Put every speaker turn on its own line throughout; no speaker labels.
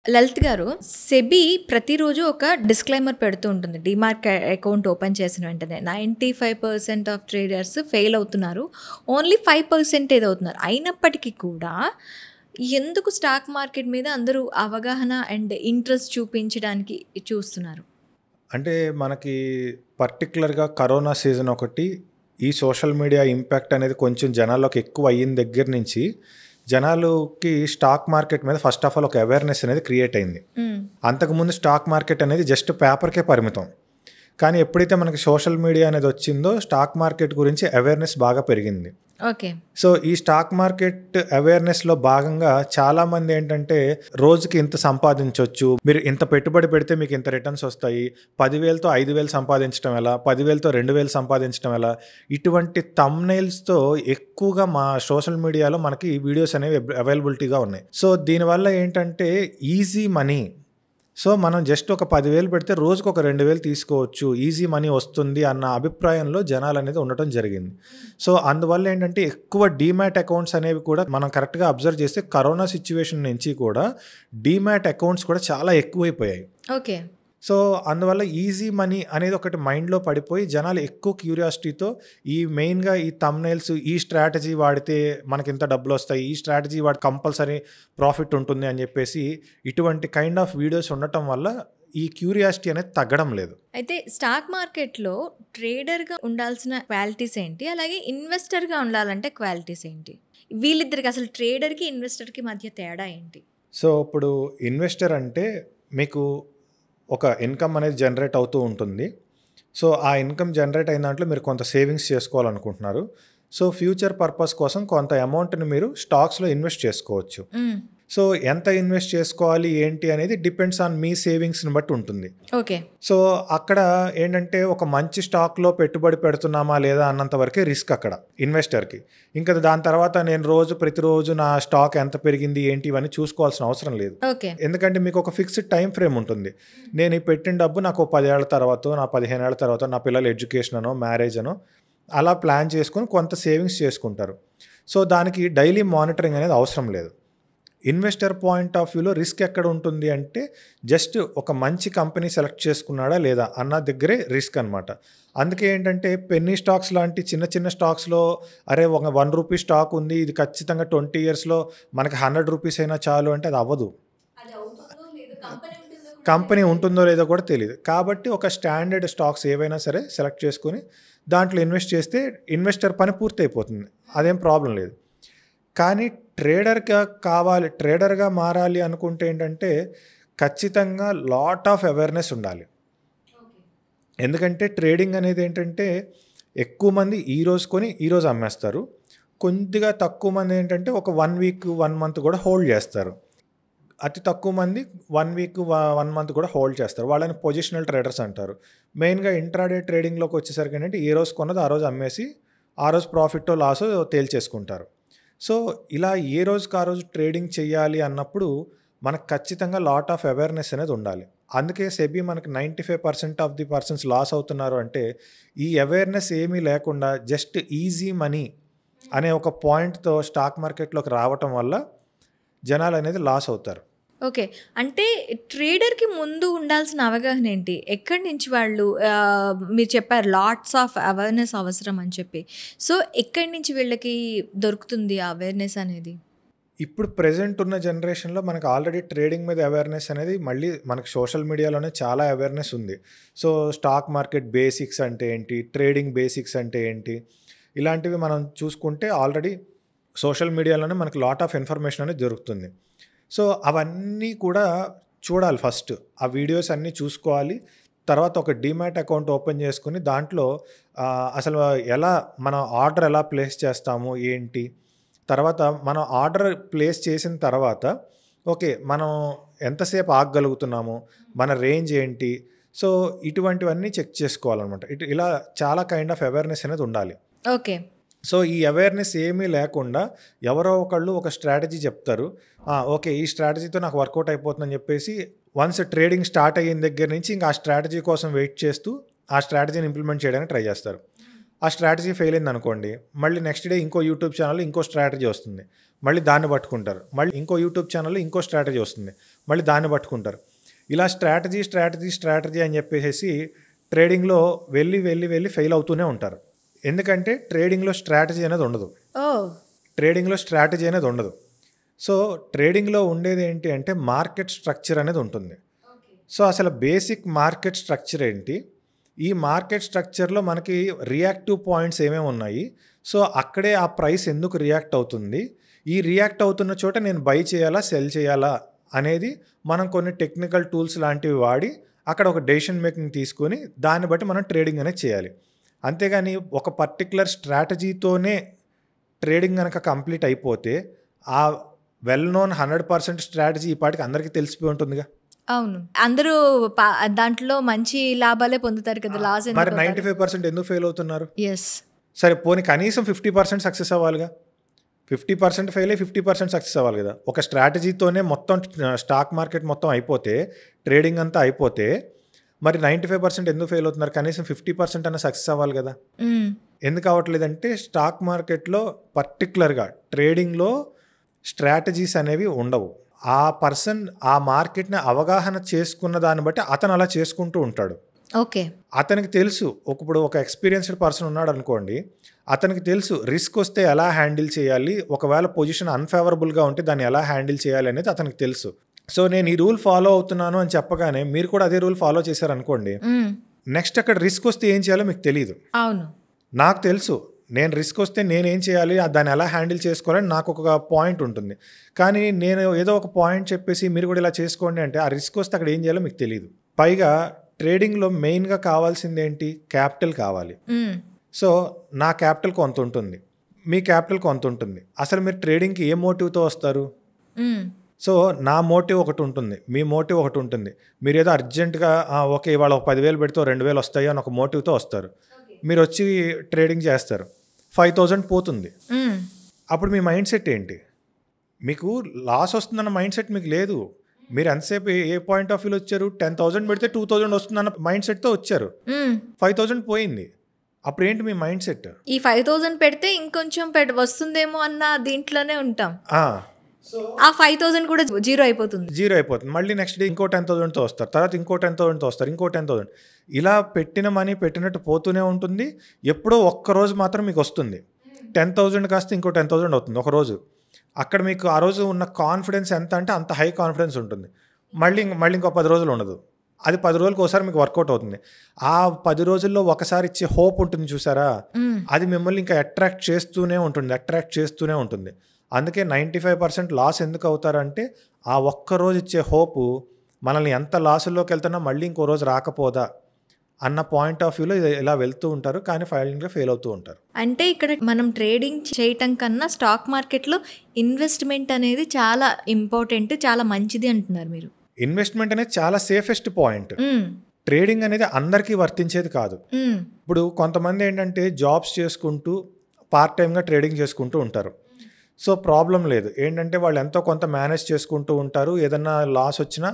లలిత్ గారు, సెబీ ప్రతిరోజు ఒక డిస్క్లైమర్ పెడుతూ ఉంటుంది. డీమార్ట్ అకౌంట్ ఓపెన్ చేసిన వెంటనే 95% ఆఫ్ ట్రేడర్స్ ఫెయిల్ అవుతున్నారు. ఓన్లీ 5% అవుతున్నారు. అయినప్పటికీ కూడా ఎందుకు స్టాక్ మార్కెట్ మీద అందరూ అవగాహన అండ్ ఇంట్రెస్ట్ చూపించడానికి చూస్తున్నారు?
అంటే మనకి పర్టిక్యులర్‌గా కరోనా సీజన్ ఒకటి, ఈ సోషల్ మీడియా ఇంపాక్ట్ అనేది కొంచెం జనాల్లోకి ఎక్కువ అయిన దగ్గర నుంచి, జనాలకి స్టాక్ మార్కెట్ మీద ఫస్ట్ ఆఫ్ ఆల్ ఒక అవేర్‌నెస్ అనేది క్రియేట్ అయింది. అంతకుముందు స్టాక్ మార్కెట్ అనేది జస్ట్ పేపర్‌కే పరిమితం. కానీ ఎప్పుడైతే మనకి సోషల్ మీడియా అనేది వచ్చిందో స్టాక్ మార్కెట్ గురించి అవేర్‌నెస్ బాగా పెరిగింది.
ఓకే.
సో, ఈ స్టాక్ మార్కెట్ అవేర్‌నెస్‌లో భాగంగా చాలామంది ఏంటంటే, రోజుకి ఇంత సంపాదించొచ్చు, మీరు ఇంత పెట్టుబడి పెడితే మీకు ఇంత రిటర్న్స్ వస్తాయి, 10,000తో 5,000 సంపాదించడం ఎలా, 10,000తో 2,000 సంపాదించడం ఎలా, ఇటువంటి థంబ్‌నెయిల్స్‌తో ఎక్కువగా మా సోషల్ మీడియాలో మనకి వీడియోస్ అనేవి అవైలబిలిటీగా ఉన్నాయి. సో, దీనివల్ల ఏంటంటే ఈజీ మనీ. సో, మనం జస్ట్ ఒక 10,000 పెడితే రోజుకు ఒక 2,000 తీసుకోవచ్చు, ఈజీ మనీ వస్తుంది అన్న అభిప్రాయంలో జనాలనేది ఉండటం జరిగింది. సో, అందువల్ల ఏంటంటే ఎక్కువ డీమ్యాట్ అకౌంట్స్ అనేవి కూడా మనం కరెక్ట్‌గా అబ్జర్వ్ చేస్తే కరోనా సిట్యుయేషన్ నుంచి కూడా డీమ్యాట్ అకౌంట్స్ కూడా చాలా ఎక్కువైపోయాయి.
ఓకే.
సో, అందువల్ల ఈజీ మనీ అనేది ఒకటి మైండ్‌లో పడిపోయి జనాలు ఎక్కువ క్యూరియాసిటీతో మెయిన్‌గా ఈ థంబ్‌నెయిల్స్, ఈ స్ట్రాటజీ వాడితే మనకింత డబ్బులొస్తాయి, ఈ స్ట్రాటజీ వాడితే కంపల్సరీ ప్రాఫిట్ ఉంటుంది అని చెప్పేసి ఇటువంటి కైండ్ ఆఫ్ వీడియోస్ ఉండటం వల్ల ఈ క్యూరియాసిటీ అనేది తగ్గడం లేదు.
అయితే స్టాక్ మార్కెట్‌లో ట్రేడర్‌గా ఉండాల్సిన క్వాలిటీస్ ఏంటి? అలాగే ఇన్వెస్టర్‌గా ఉండాలంటే క్వాలిటీస్ ఏంటి? వీళ్ళిద్దరికి అసలు ట్రేడర్‌కి, ఇన్వెస్టర్‌కి మధ్య తేడా ఏంటి?
సో, ఇప్పుడు ఇన్వెస్టర్ అంటే మీకు ఒక ఇన్కమ్ అనేది జనరేట్ అవుతూ ఉంటుంది. సో, ఆ ఇన్కమ్ జనరేట్ అయిన దాంట్లో మీరు కొంత సేవింగ్స్ చేసుకోవాలనుకుంటున్నారు. సో, ఫ్యూచర్ పర్పస్ కోసం కొంత అమౌంట్‌ని మీరు స్టాక్స్‌లో ఇన్వెస్ట్ చేసుకోవచ్చు. సో, ఎంత ఇన్వెస్ట్ చేసుకోవాలి ఏంటి అనేది డిపెండ్స్ ఆన్ మీ సేవింగ్స్‌ని బట్టి ఉంటుంది.
ఓకే.
సో, అక్కడ ఏంటంటే ఒక మంచి స్టాక్‌లో పెట్టుబడి పెడుతున్నామా లేదా అన్నంత వరకే రిస్క్ అక్కడ ఇన్వెస్టర్‌కి. ఇంకా దాని తర్వాత నేను ప్రతిరోజు నా స్టాక్ ఎంత పెరిగింది ఏంటి ఇవన్నీ చూసుకోవాల్సిన అవసరం లేదు.
ఓకే.
ఎందుకంటే మీకు ఒక ఫిక్స్డ్ టైమ్ ఫ్రేమ్ ఉంటుంది. నేను ఈ పెట్టిన డబ్బు నాకు 10 ఏళ్ల తర్వాతో, నా 15 ఏళ్ల తర్వాతో, నా పిల్లల ఎడ్యుకేషన్ అనో, మ్యారేజ్ అనో అలా ప్లాన్ చేసుకొని కొంత సేవింగ్స్ చేసుకుంటారు. సో, దానికి డైలీ మానిటరింగ్ అనేది అవసరం లేదు. ఇన్వెస్టర్ పాయింట్ ఆఫ్ వ్యూలో రిస్క్ ఎక్కడ ఉంటుంది అంటే జస్ట్ ఒక మంచి కంపెనీ సెలెక్ట్ చేసుకున్నాడా లేదా అన్న దగ్గరే రిస్క్ అనమాట. అందుకే ఏంటంటే పెన్నీ స్టాక్స్ లాంటి చిన్న చిన్న స్టాక్స్లో అరే ఒక ₹1 స్టాక్ ఉంది, ఇది ఖచ్చితంగా 20 ఇయర్స్‌లో మనకి ₹100 అయినా చాలు అంటే అది అవ్వదు. కంపెనీ ఉంటుందో లేదో కూడా తెలీదు. కాబట్టి ఒక స్టాండర్డ్ స్టాక్స్ ఏవైనా సరే సెలెక్ట్ చేసుకొని దాంట్లో ఇన్వెస్ట్ చేస్తే ఇన్వెస్టర్ పని పూర్తయిపోతుంది. అదేం ప్రాబ్లం లేదు. కానీ ట్రేడర్‌గా మారాలి అనుకుంటే ఏంటంటే ఖచ్చితంగా లాట్ ఆఫ్ అవేర్‌నెస్ ఉండాలి. ఎందుకంటే ట్రేడింగ్ అనేది ఏంటంటే ఎక్కువ మంది ఈరోజు కొని ఈరోజు అమ్మేస్తారు. కొద్దిగా తక్కువ మంది ఏంటంటే ఒక 1 వీక్, 1 మంత్ కూడా హోల్డ్ చేస్తారు. అతి తక్కువ మంది 1 వీక్, 1 మంత్ కూడా హోల్డ్ చేస్తారు. వాళ్ళని పొజిషనల్ ట్రేడర్స్ అంటారు. మెయిన్‌గా ఇంట్రాడే ట్రేడింగ్‌లోకి వచ్చేసరికి ఏంటంటే ఏ రోజు కొన్నది ఆ రోజు అమ్మేసి ఆ రోజు ప్రాఫిట్టో లాసో తేల్చేసుకుంటారు. సో, ఇలా ఏ రోజుకి ఆ రోజు ట్రేడింగ్ చేయాలి అన్నప్పుడు మనకు ఖచ్చితంగా లాట్ ఆఫ్ అవేర్‌నెస్ అనేది ఉండాలి. అందుకే సెబీ మనకి 95% ఆఫ్ ది పర్సన్స్ లాస్ అవుతున్నారు అంటే ఈ అవేర్‌నెస్ ఏమీ లేకుండా జస్ట్ ఈజీ మనీ అనే ఒక పాయింట్‌తో స్టాక్ మార్కెట్‌లోకి రావటం వల్ల జనాలనేది లాస్ అవుతారు.
ఓకే. అంటే ట్రేడర్‌కి ముందు ఉండాల్సిన అవగాహన ఏంటి? ఎక్కడి నుంచి వాళ్ళు మీరు చెప్పారు లాట్స్ ఆఫ్ అవేర్‌నెస్ అవసరం అని చెప్పి. సో, ఎక్కడి నుంచి వీళ్ళకి దొరుకుతుంది ఆ అవేర్‌నెస్ అనేది?
ఇప్పుడు ప్రెజెంట్ ఉన్న జనరేషన్‌లో మనకు ఆల్రెడీ ట్రేడింగ్ మీద అవేర్‌నెస్ అనేది మళ్ళీ మనకు సోషల్ మీడియాలోనే చాలా అవేర్‌నెస్ ఉంది. సో, స్టాక్ మార్కెట్ బేసిక్స్ అంటే ఏంటి? ట్రేడింగ్ బేసిక్స్ అంటే ఏంటి? ఇలాంటివి మనం చూసుకుంటే ఆల్రెడీ సోషల్ మీడియాలోనే మనకు లాట్ ఆఫ్ ఇన్ఫర్మేషన్ అనేది దొరుకుతుంది. సో, అవన్నీ కూడా చూడాలి ఫస్ట్. ఆ వీడియోస్ అన్నీ చూసుకోవాలి. తర్వాత ఒక డీమ్యాట్ అకౌంట్ ఓపెన్ చేసుకొని దాంట్లో అసలు మనం ఆర్డర్ ఎలా ప్లేస్ చేస్తాము ఏంటి? తర్వాత మనం ఆర్డర్ ప్లేస్ చేసిన తర్వాత ఓకే. మనం ఎంతసేపు ఆగగలుగుతున్నాము? మన రేంజ్ ఏంటి? సో, ఇటువంటివన్నీ చెక్ చేసుకోవాలనమాట. ఇలా చాలా కైండ్ ఆఫ్ అవేర్‌నెస్ అనేది ఉండాలి.
ఓకే.
సో, ఈ అవేర్‌నెస్ ఏమీ లేకుండా ఎవరో ఒకళ్ళు ఒక స్ట్రాటజీ చెప్తారు. ఓకే. ఈ స్ట్రాటజీతో నాకు వర్కౌట్ అయిపోతుందని చెప్పేసి వన్స్ ట్రేడింగ్ స్టార్ట్ అయిన దగ్గర నుంచి ఇంకా ఆ స్ట్రాటజీ కోసం వెయిట్ చేస్తూ ఆ స్ట్రాటజీని ఇంప్లిమెంట్ చేయడానికి ట్రై చేస్తారు. ఆ స్ట్రాటజీ ఫెయిల్ అయింది అనుకోండి, మళ్ళీ నెక్స్ట్ డే ఇంకో యూట్యూబ్ ఛానల్లో ఇంకో స్ట్రాటజీ వస్తుంది, మళ్ళీ దాన్ని పట్టుకుంటారు. మళ్ళీ ఇంకో యూట్యూబ్ ఛానల్లో ఇంకో స్ట్రాటజీ వస్తుంది, మళ్ళీ దాన్ని పట్టుకుంటారు. ఇలా స్ట్రాటజీ అని చెప్పేసి ట్రేడింగ్లో వెళ్ళి ఫెయిల్ అవుతూనే ఉంటారు. ఎందుకంటే ట్రేడింగ్లో స్ట్రాటజీ అనేది ఉండదు. సో ట్రేడింగ్లో ఉండేది ఏంటి అంటే మార్కెట్ స్ట్రక్చర్ అనేది ఉంటుంది. సో అసలు బేసిక్ మార్కెట్ స్ట్రక్చర్ ఏంటి, ఈ మార్కెట్ స్ట్రక్చర్లో మనకి రియాక్టివ్ పాయింట్స్ ఏమేమి ఉన్నాయి, సో అక్కడే ఆ ప్రైస్ ఎందుకు రియాక్ట్ అవుతుంది, ఈ రియాక్ట్ అవుతున్న చోట నేను బై చేయాలా సెల్ చేయాలా అనేది మనం కొన్ని టెక్నికల్ టూల్స్ లాంటివి వాడి అక్కడ ఒక డెసిషన్ మేకింగ్ తీసుకొని దాన్ని బట్టి మనం ట్రేడింగ్ అనేది చేయాలి. అంతేగాని ఒక పర్టికులర్ స్ట్రాటజీతోనే ట్రేడింగ్ కనుక కంప్లీట్ అయిపోతే ఆ వెల్ నోన్ 100% స్ట్రాటజీ ఈ పాటికి అందరికీ తెలిసిపోయి ఉంటుందిగా.
అవును, అందరూ దాంట్లో మంచి లాభాలే పొందుతారు కదా, లాస్
మరి 95% ఎందుకు ఫెయిల్ అవుతున్నారు?
ఎస్,
సరే పోనీ కనీసం 50% సక్సెస్ అవ్వాలిగా. 50% ఫెయిల్ అయ్యి 50% సక్సెస్ అవ్వాలి కదా. ఒక స్ట్రాటజీతోనే మొత్తం స్టాక్ మార్కెట్ మొత్తం అయిపోతే, ట్రేడింగ్ అంతా అయిపోతే మరి 95% ఎందుకు ఫెయిల్ అవుతున్నారు? కనీసం 50% అన్న సక్సెస్ అవ్వాలి కదా. ఎందుకు అవ్వట్లేదంటే స్టాక్ మార్కెట్లో పర్టికులర్గా ట్రేడింగ్లో స్ట్రాటజీస్ అనేవి ఉండవు. ఆ పర్సన్ ఆ మార్కెట్ని అవగాహన చేసుకున్న దాన్ని బట్టి అతను అలా చేసుకుంటూ ఉంటాడు.
ఓకే,
అతనికి తెలుసు, ఇప్పుడు ఒక ఎక్స్పీరియన్స్డ్ పర్సన్ ఉన్నాడు అనుకోండి, అతనికి తెలుసు రిస్క్ వస్తే ఎలా హ్యాండిల్ చేయాలి, ఒకవేళ పొజిషన్ అన్ఫేవరబుల్గా ఉంటే దాన్ని ఎలా హ్యాండిల్ చేయాలి అనేది అతనికి తెలుసు. సో నేను ఈ రూల్ ఫాలో అవుతున్నాను అని చెప్పగానే మీరు కూడా అదే రూల్ ఫాలో చేశారనుకోండి, నెక్స్ట్ అక్కడ రిస్క్ వస్తే ఏం చేయాలో మీకు తెలియదు.
అవును,
నాకు తెలుసు నేను రిస్క్ వస్తే నేనేం చేయాలి, దాన్ని ఎలా హ్యాండిల్ చేసుకోవాలని నాకు ఒక పాయింట్ ఉంటుంది. కానీ నేను ఏదో ఒక పాయింట్ చెప్పేసి మీరు కూడా ఇలా చేసుకోండి అంటే ఆ రిస్క్ వస్తే అక్కడ ఏం చేయాలో మీకు తెలియదు. పైగా ట్రేడింగ్లో మెయిన్గా కావాల్సింది ఏంటి? క్యాపిటల్ కావాలి. సో నా క్యాపిటల్ కొంత ఉంటుంది, మీ క్యాపిటల్ కొంత ఉంటుంది. అసలు మీరు ట్రేడింగ్కి ఏ మోటివ్తో వస్తారు? సో నా మోటివ్ ఒకటి ఉంటుంది, మీ మోటివ్ ఒకటి ఉంటుంది. మీరు ఏదో అర్జెంటుగా ఓకే ఇవాళ 10,000 పెడితే 2,000 వస్తాయి అని ఒక మోటివ్తో వస్తారు. మీరు వచ్చి ట్రేడింగ్ చేస్తారు, 5,000 పోతుంది. అప్పుడు మీ మైండ్ సెట్ ఏంటి? మీకు లాస్ వస్తుందన్న మైండ్ సెట్ మీకు లేదు. మీరు ఎంతసేపు ఏ పాయింట్ ఆఫ్ వ్యూలో వచ్చారు? 10,000 పెడితే 2,000 వస్తుందన్న మైండ్ సెట్తో వచ్చారు, 5,000 పోయింది. అప్పుడు ఏంటి మీ మైండ్ సెట్?
ఈ 5,000 పెడితే ఇంకొంచెం వస్తుందేమో అన్న దీంట్లోనే ఉంటాం. ఆ 5,000 కూడా జీరో అయిపోతుంది. మళ్ళీ నెక్స్ట్ డే ఇంకో 10,000తో వస్తారు, తర్వాత ఇంకో 10,000తో వస్తారు, ఇంకో 10,000. ఇలా పెట్టిన మనీ పెట్టినట్టు పోతూనే ఉంటుంది. ఎప్పుడో ఒక్కరోజు మాత్రం మీకు వస్తుంది, 10,000 కాస్త ఇంకో 10,000 అవుతుంది ఒక రోజు. అక్కడ మీకు ఆ రోజు ఉన్న కాన్ఫిడెన్స్ ఎంత అంటే అంత హై కాన్ఫిడెన్స్ ఉంటుంది. మళ్ళీ ఇంకో 10 రోజులు ఉండదు. అది 10 రోజులకు ఒకసారి మీకు వర్కౌట్ అవుతుంది. ఆ 10 రోజుల్లో ఒకసారి ఇచ్చే హోప్ ఉంటుంది చూసారా, అది మిమ్మల్ని ఇంకా అట్రాక్ట్ చేస్తూనే ఉంటుంది. అందుకే 95% లాస్ ఎందుకు అవుతారంటే ఆ ఒక్కరోజు ఇచ్చే హోపు మనల్ని ఎంత లాసుల్లోకి వెళ్తున్నా మళ్ళీ ఇంకో రోజు రాకపోదా అన్న పాయింట్ ఆఫ్ వ్యూలో ఇలా వెళ్తూ ఉంటారు, కానీ ఫైనల్గా ఫెయిల్ అవుతూ ఉంటారు. అంటే ఇక్కడ మనం ట్రేడింగ్ చేయటం కన్నా స్టాక్ మార్కెట్లో ఇన్వెస్ట్మెంట్ అనేది చాలా ఇంపార్టెంట్, చాలా మంచిది అంటున్నారు మీరు.
ఇన్వెస్ట్మెంట్ అనేది చాలా సేఫెస్ట్ పాయింట్. ట్రేడింగ్ అనేది అందరికీ వర్తించేది కాదు. ఇప్పుడు కొంతమంది ఏంటంటే జాబ్స్ చేసుకుంటూ పార్ట్ టైంగా ట్రేడింగ్ చేసుకుంటూ ఉంటారు. సో ప్రాబ్లం లేదు, ఏంటంటే వాళ్ళు ఎంతో కొంత మేనేజ్ చేసుకుంటూ ఉంటారు, ఏదన్నా లాస్ వచ్చినా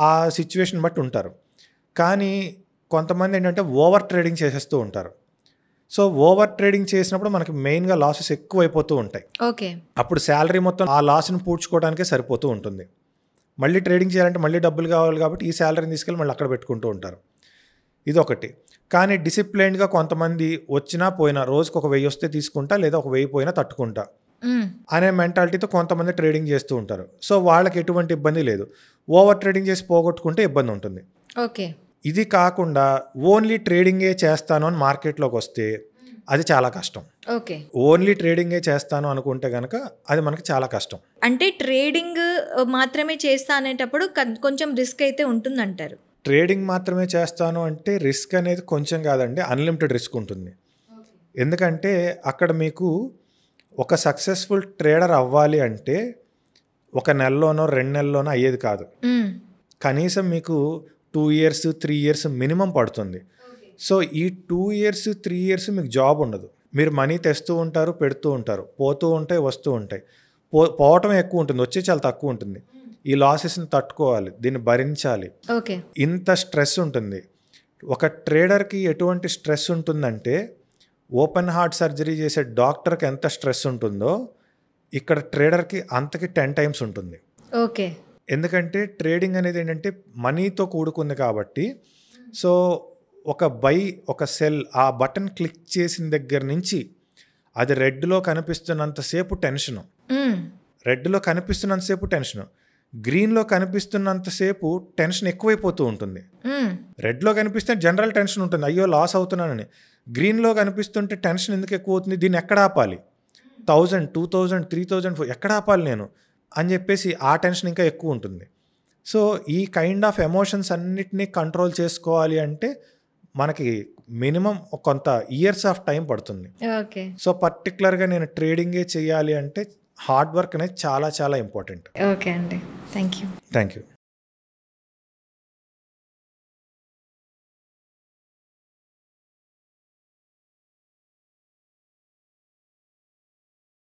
ఆ సిచ్యువేషన్ బట్టి ఉంటారు. కానీ కొంతమంది ఏంటంటే ఓవర్ ట్రేడింగ్ చేసేస్తూ ఉంటారు. సో ఓవర్ ట్రేడింగ్ చేసినప్పుడు మనకి మెయిన్గా లాసెస్ ఎక్కువ అయిపోతూ ఉంటాయి.
ఓకే,
అప్పుడు శాలరీ మొత్తం ఆ లాస్ని పూడ్చుకోవడానికే సరిపోతూ ఉంటుంది. మళ్ళీ ట్రేడింగ్ చేయాలంటే మళ్ళీ డబ్బులు కావాలి కాబట్టి ఈ శాలరీని తీసుకెళ్ళి మళ్ళీ అక్కడ పెట్టుకుంటూ ఉంటారు. ఇదొకటి. కానీ డిసిప్లైన్డ్గా కొంతమంది వచ్చినా పోయినా రోజుకు 1,000 వస్తే తీసుకుంటా, లేదా 1,000 పోయినా తట్టుకుంటా అనే మెంటాలిటీతో కొంతమంది ట్రేడింగ్ చేస్తూ ఉంటారు. సో వాళ్ళకి ఎటువంటి ఇబ్బంది లేదు. ఓవర్ ట్రేడింగ్ చేసి పోగొట్టుకుంటే ఇబ్బంది ఉంటుంది.
ఓకే,
ఇది కాకుండా ఓన్లీ ట్రేడింగే చేస్తాను అని మార్కెట్లోకి వస్తే అది చాలా కష్టం.
ఓకే,
ఓన్లీ ట్రేడింగే చేస్తాను అనుకుంటే కనుక అది మనకి చాలా కష్టం.
అంటే ట్రేడింగ్ మాత్రమే చేస్తా అనేటప్పుడు కొంచెం రిస్క్ అయితే ఉంటుందంటారు.
ట్రేడింగ్ మాత్రమే చేస్తాను అంటే రిస్క్ అనేది కొంచెం కాదండి, అన్లిమిటెడ్ రిస్క్ ఉంటుంది. ఎందుకంటే అక్కడ మీకు ఒక సక్సెస్ఫుల్ ట్రేడర్ అవ్వాలి అంటే 1 నెలలోనో 2 నెలల్లోనో అయ్యేది కాదు. కనీసం మీకు 2 years 3 years మినిమం పడుతుంది. సో ఈ 2 years 3 years మీకు జాబ్ ఉండదు. మీరు మనీ తెస్తూ ఉంటారు, పెడుతూ ఉంటారు, పోతూ ఉంటాయి, వస్తూ ఉంటాయి. పోవటం ఎక్కువ ఉంటుంది, వచ్చే చాలా తక్కువ ఉంటుంది. ఈ లాసెస్ని తట్టుకోవాలి, దీన్ని భరించాలి. ఇంత స్ట్రెస్ ఉంటుంది. ఒక ట్రేడర్కి ఎటువంటి స్ట్రెస్ ఉంటుందంటే ఓపెన్ హార్ట్ సర్జరీ చేసే డాక్టర్కి ఎంత స్ట్రెస్ ఉంటుందో ఇక్కడ ట్రేడర్కి అంతకి 10 టైమ్స్ ఉంటుంది.
ఓకే.
ఎందుకంటే ట్రేడింగ్ అనేది ఏంటంటే మనీతో కూడుకుంది కాబట్టి, సో ఒక బై ఒక సెల్ ఆ బటన్ క్లిక్ చేసిన దగ్గర నుంచి అది రెడ్లో కనిపిస్తున్నంతసేపు టెన్షను, రెడ్లో కనిపిస్తున్నంతసేపు టెన్షను, గ్రీన్లో కనిపిస్తున్నంతసేపు టెన్షన్ ఎక్కువైపోతూ ఉంటుంది. రెడ్లో కనిపిస్తే జనరల్ టెన్షన్ ఉంటుంది, అయ్యో లాస్ అవుతున్నానని. గ్రీన్లో కనిపిస్తుంటే టెన్షన్ ఎందుకు ఎక్కువ అవుతుంది, దీన్ని ఎక్కడ ఆపాలి, 1000, 2000, 3000 ఎక్కడ ఆపాలి నేను అని చెప్పేసి ఆ టెన్షన్ ఇంకా ఎక్కువ ఉంటుంది. సో ఈ కైండ్ ఆఫ్ ఎమోషన్స్ అన్నిటినీ కంట్రోల్ చేసుకోవాలి అంటే మనకి మినిమం కొంత ఇయర్స్ ఆఫ్ టైం పడుతుంది.
ఓకే.
సో పర్టికులర్గా నేను ట్రేడింగే చేయాలి అంటే హార్డ్ వర్క్ అనేది చాలా చాలా ఇంపార్టెంట్.
ఓకే అండి, థ్యాంక్ యూ.
Thank you.